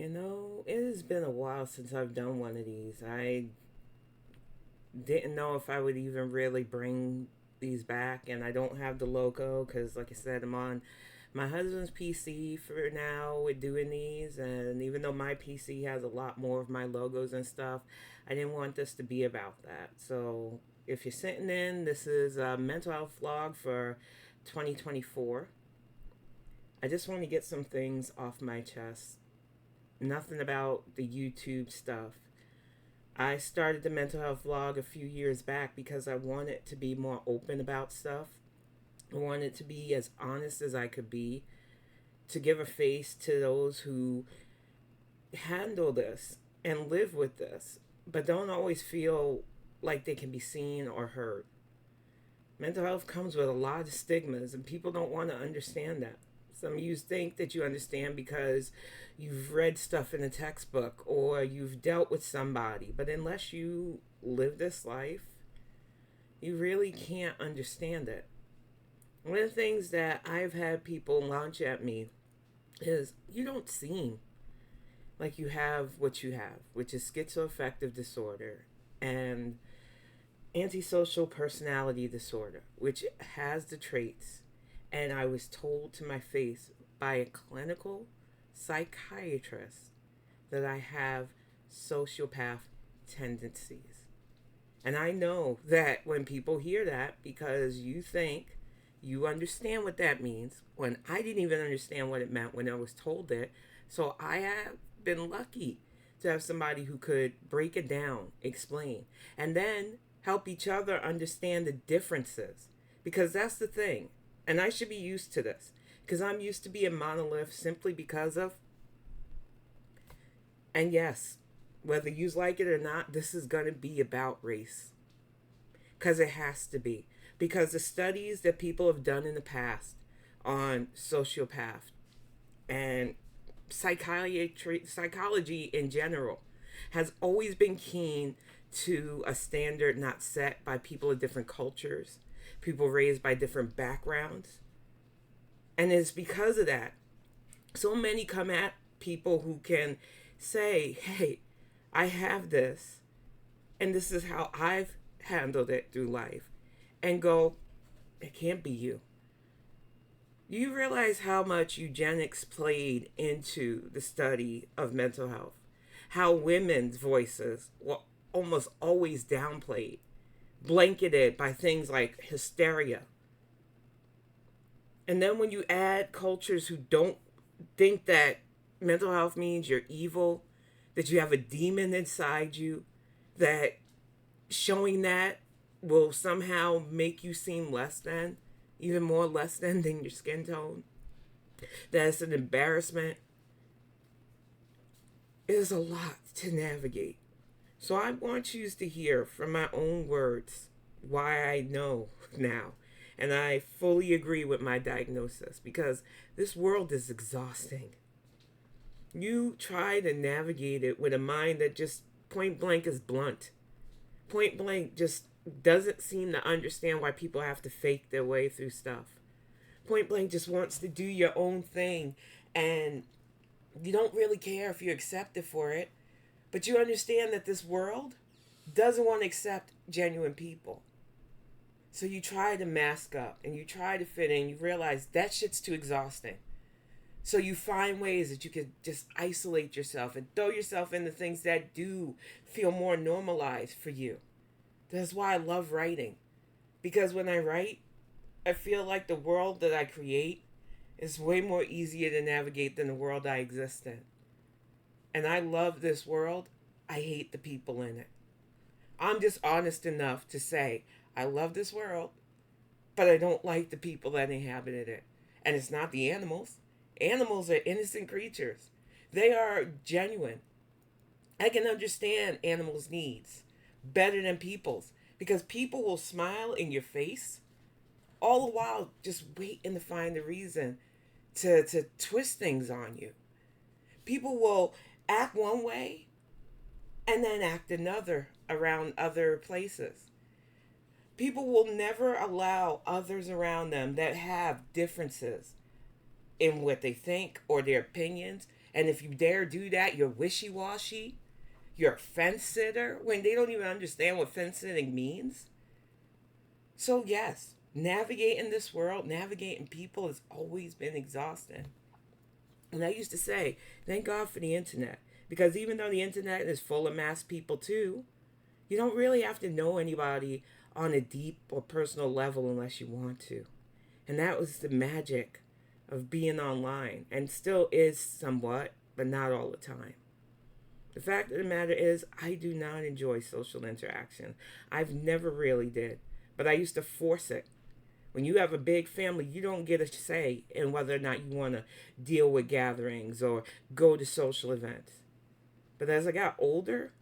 It has been a while since I've done one of these. I didn't know if I would even really bring these back, and I don't have the logo because, like I said, I'm on my husband's PC for now with doing these. And even though my PC has a lot more of my logos and stuff, I didn't want this to be about that. So, if you're sitting in, this is a mental health vlog for 2024. I just want to get some things off my chest. Nothing about the YouTube stuff. I started the mental health vlog a few years back because I wanted to be more open about stuff. I wanted to be as honest as I could be, to give a face to those who handle this and live with this, but don't always feel like they can be seen or heard. Mental health comes with a lot of stigmas, and people don't want to understand that. Some of you think that you understand because you've read stuff in a textbook or you've dealt with somebody, but unless you live this life, you really can't understand it. One of the things that I've had people launch at me is, you don't seem like you have what you have, which is schizoaffective disorder and antisocial personality disorder, which has the traits. And I was told to my face by a clinical psychiatrist that I have sociopath tendencies. And I know that when people hear that, because you think you understand what that means, when I didn't even understand what it meant when I was told it. So I have been lucky to have somebody who could break it down, explain, and then help each other understand the differences. Because that's the thing. And I should be used to this. Because I'm used to being monolith simply because of. And yes, whether you like it or not, this is going to be about race. Because it has to be. Because the studies that people have done in the past on sociopath and psychology in general has always been keen to a standard not set by people of different cultures, people raised by different backgrounds. And it's because of that. So many come at people who can say, hey, I have this, and this is how I've handled it through life, and go, it can't be you. You realize how much eugenics played into the study of mental health? How women's voices were almost always downplayed, blanketed by things like hysteria. And then when you add cultures who don't think that mental health means you're evil, that you have a demon inside you, that showing that will somehow make you seem less than, even more less than your skin tone, that it's an embarrassment. It is a lot to navigate. So I want you to hear from my own words why I know now. And I fully agree with my diagnosis, because this world is exhausting. You try to navigate it with a mind that just point blank is blunt. Point blank just doesn't seem to understand why people have to fake their way through stuff. Point blank just wants to do your own thing, and you don't really care if you're accepted for it, but you understand that this world doesn't want to accept genuine people. So you try to mask up and you try to fit in. You realize that shit's too exhausting. So you find ways that you can just isolate yourself and throw yourself into things that do feel more normalized for you. That's why I love writing. Because when I write, I feel like the world that I create is way more easier to navigate than the world I exist in. And I love this world. I hate the people in it. I'm just honest enough to say, I love this world, but I don't like the people that inhabited it. And it's not the animals. Animals are innocent creatures. They are genuine. I can understand animals' needs better than people's, because people will smile in your face all the while just waiting to find a reason to twist things on you. People will act one way and then act another around other places. People will never allow others around them that have differences in what they think or their opinions And if you dare do that, you're wishy washy. You're a fence sitter when they don't even understand what fence sitting means. So, yes, navigating this world, navigating people has always been exhausting. And I used to say, thank God for the internet. Because even though the internet is full of mass people too, you don't really have to know anybody on a deep or personal level unless you want to. And that was the magic of being online, and still is somewhat, but not all the time. The fact of the matter is, I do not enjoy social interaction. I've never really did, but I used to force it. When you have a big family, you don't get a say in whether or not you want to deal with gatherings or go to social events. But as I got older,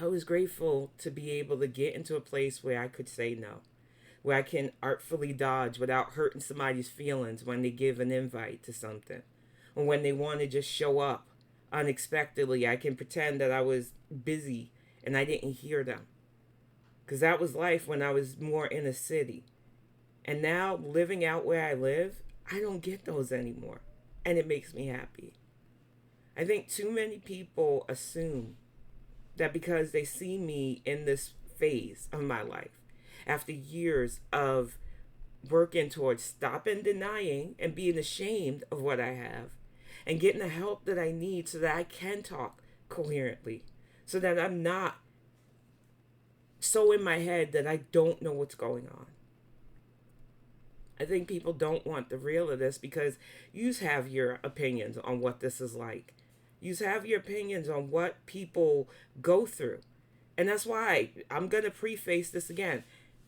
I was grateful to be able to get into a place where I could say no, where I can artfully dodge without hurting somebody's feelings when they give an invite to something, or when they want to just show up unexpectedly. I can pretend that I was busy and I didn't hear them. Because that was life when I was more in a city. And now, living out where I live, I don't get those anymore. And it makes me happy. I think too many people assume that because they see me in this phase of my life, after years of working towards stopping denying and being ashamed of what I have, and getting the help that I need so that I can talk coherently, so that I'm not so in my head that I don't know what's going on. I think people don't want the real of this because you have your opinions on what this is like. You have your opinions on what people go through. And that's why I'm going to preface this again.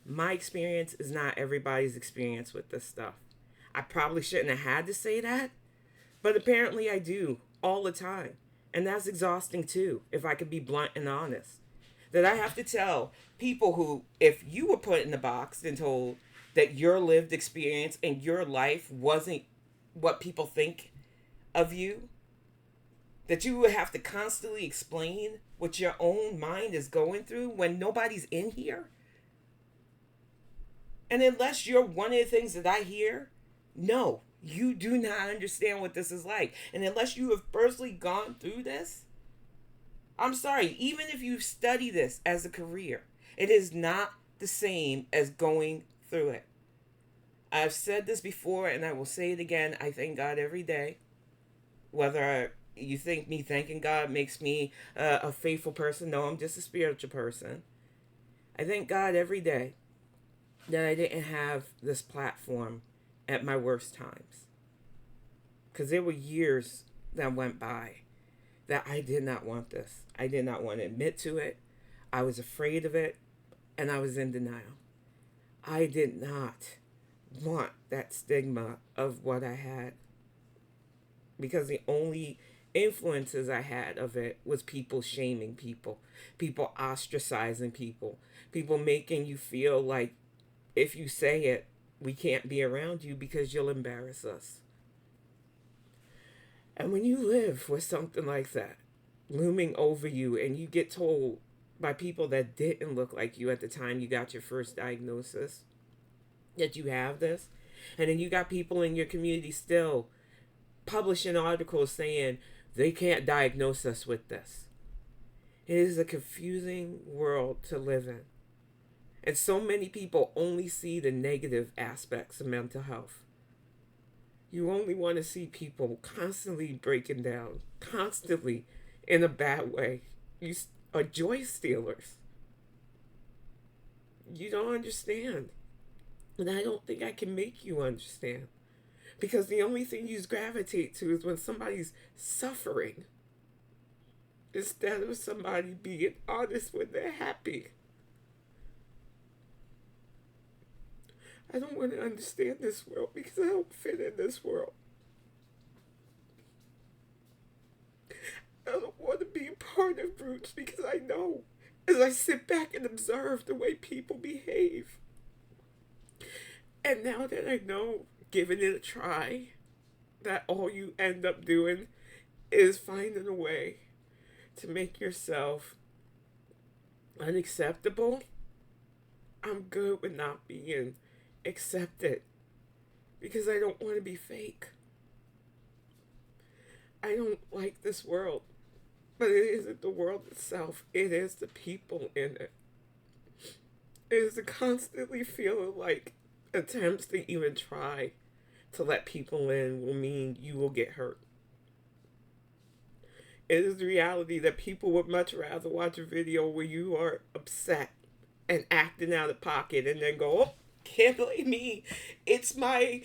My experience is not everybody's experience with this stuff. I probably shouldn't have had to say that, but apparently I do all the time. And that's exhausting too, if I could be blunt and honest. That I have to tell people who, if you were put in the box and told that your lived experience and your life wasn't what people think of you, that you would have to constantly explain what your own mind is going through when nobody's in here. And unless you're one of the things that I hear, no, you do not understand what this is like. And unless you have personally gone through this, I'm sorry, even if you study this as a career, it is not the same as going through it. I've said this before and I will say it again. I thank God every day. Whether you think me thanking God makes me a faithful person, no, I'm just a spiritual person. I thank God every day that I didn't have this platform at my worst times. Because there were years that went by that I did not want this. I did not want to admit to it. I was afraid of it, and I was in denial. I did not want that stigma of what I had, because the only influences I had of it was people shaming people, people ostracizing people, people making you feel like if you say it, we can't be around you because you'll embarrass us. And when you live with something like that looming over you, and you get told by people that didn't look like you at the time you got your first diagnosis that you have this, and then you got people in your community still publishing articles saying they can't diagnose us with this. It is a confusing world to live in. And so many people only see the negative aspects of mental health. You only want to see people constantly breaking down, constantly in a bad way. You are joy stealers. You don't understand. And I don't think I can make you understand. Because the only thing you gravitate to is when somebody's suffering, instead of somebody being honest when they're happy. I don't want to understand this world because I don't fit in this world. I don't want to be a part of groups because I know, as I sit back and observe the way people behave. And now that I know, giving it a try, that all you end up doing is finding a way to make yourself unacceptable, I'm good with not being accepted because I don't want to be fake. I don't like this world. But it isn't the world itself, it is the people in it. It is the constantly feeling like attempts to even try to let people in will mean you will get hurt. It is the reality that people would much rather watch a video where you are upset and acting out of pocket and then go, oh, can't blame me. It's my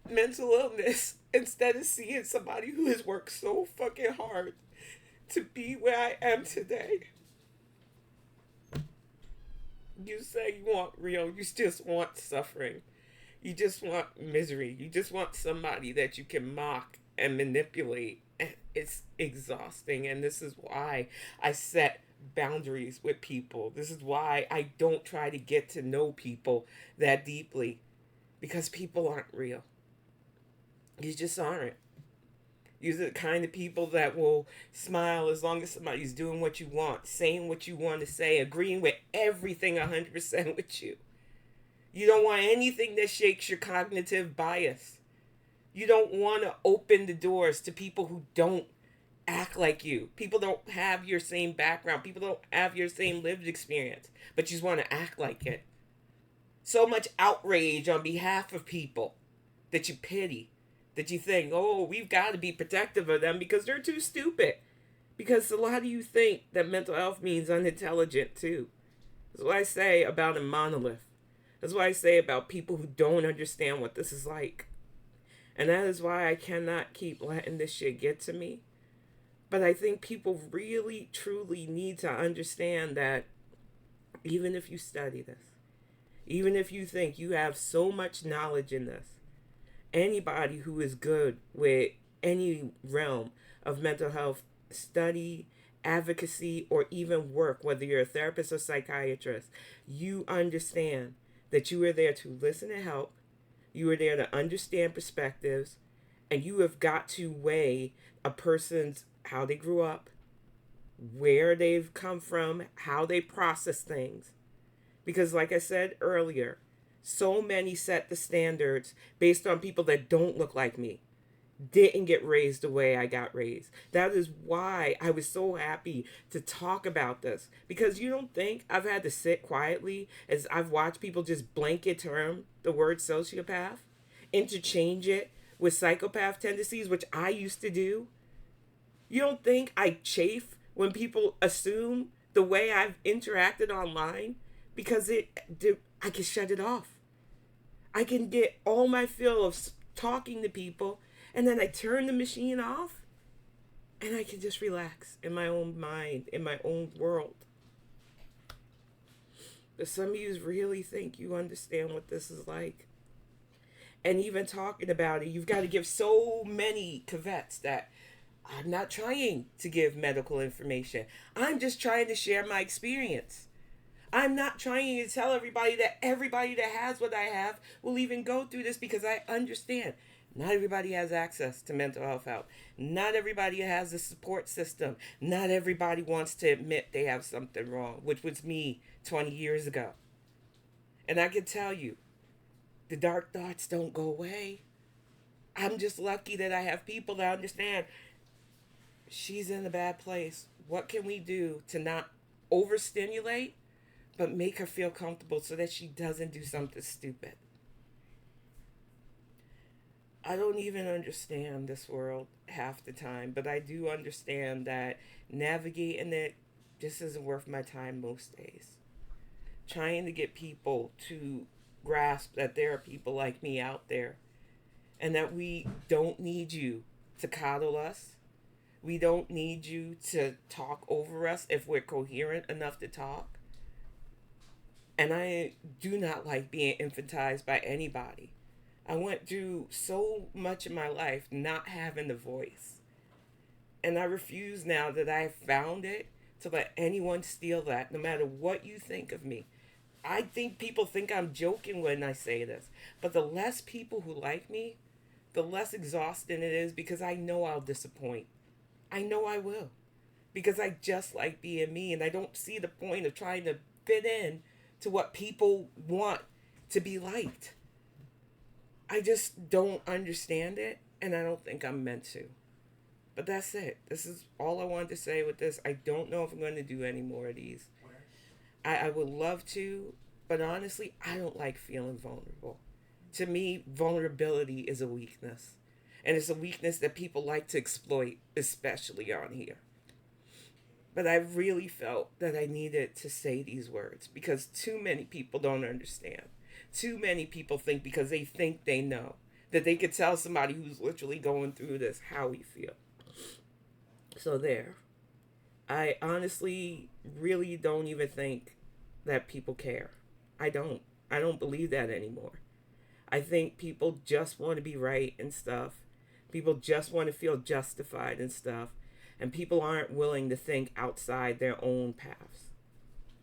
mental illness, instead of seeing somebody who has worked so fucking hard to be where I am today. You say you want real, you just want suffering. You just want misery. You just want somebody that you can mock and manipulate. And it's exhausting. And this is why I set boundaries with people. This is why I don't try to get to know people that deeply. Because people aren't real. You just aren't. You're the kind of people that will smile as long as somebody's doing what you want, saying what you want to say, agreeing with everything 100% with you. You don't want anything that shakes your cognitive bias. You don't want to open the doors to people who don't act like you. People don't have your same background. People don't have your same lived experience, but you just want to act like it. So much outrage on behalf of people that you pity, that you think, oh, we've got to be protective of them because they're too stupid. Because a lot of you think that mental health means unintelligent too. That's what I say about a monolith. That's what I say about people who don't understand what this is like. And that is why I cannot keep letting this shit get to me. But I think people really, truly need to understand that even if you study this, even if you think you have so much knowledge in this, anybody who is good with any realm of mental health study, advocacy, or even work, whether you're a therapist or psychiatrist, you understand that you are there to listen and help. You are there to understand perspectives, and you have got to weigh a person's how they grew up, where they've come from, how they process things. Because like I said earlier, so many set the standards based on people that don't look like me, didn't get raised the way I got raised. That is why I was so happy to talk about this. Because you don't think I've had to sit quietly as I've watched people just blanket term the word sociopath, interchange it with psychopath tendencies, which I used to do. You don't think I chafe when people assume the way I've interacted online? Because I can shut it off. I can get all my fill of talking to people, and then I turn the machine off, and I can just relax in my own mind, in my own world. But some of you really think you understand what this is like. And even talking about it, you've got to give so many caveats that I'm not trying to give medical information. I'm just trying to share my experience. I'm not trying to tell everybody that has what I have will even go through this, because I understand not everybody has access to mental health help. Not everybody has a support system. Not everybody wants to admit they have something wrong, which was me 20 years ago. And I can tell you, the dark thoughts don't go away. I'm just lucky that I have people that understand she's in a bad place. What can we do to not overstimulate, but make her feel comfortable so that she doesn't do something stupid? I don't even understand this world half the time, but I do understand that navigating it just isn't worth my time most days. Trying to get people to grasp that there are people like me out there, and that we don't need you to coddle us. We don't need you to talk over us if we're coherent enough to talk. And I do not like being infantized by anybody. I went through so much of my life not having the voice. And I refuse, now that I have found it, to let anyone steal that, no matter what you think of me. I think people think I'm joking when I say this. But the less people who like me, the less exhausting it is, because I know I'll disappoint. I know I will. Because I just like being me, and I don't see the point of trying to fit in to what people want to be liked. I just don't understand it, and I don't think I'm meant to. But that's it. This is all I wanted to say with this. I don't know if I'm going to do any more of these. I would love to, but honestly, I don't like feeling vulnerable. To me, vulnerability is a weakness. And it's a weakness that people like to exploit, especially on here. But I really felt that I needed to say these words because too many people don't understand. Too many people think because they think they know that they could tell somebody who's literally going through this how we feel. So there. I honestly really don't even think that people care. I don't. I don't believe that anymore. I think people just want to be right and stuff. People just want to feel justified and stuff. And people aren't willing to think outside their own paths.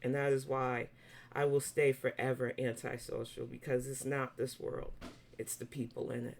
And that is why I will stay forever antisocial because it's not this world, it's the people in it.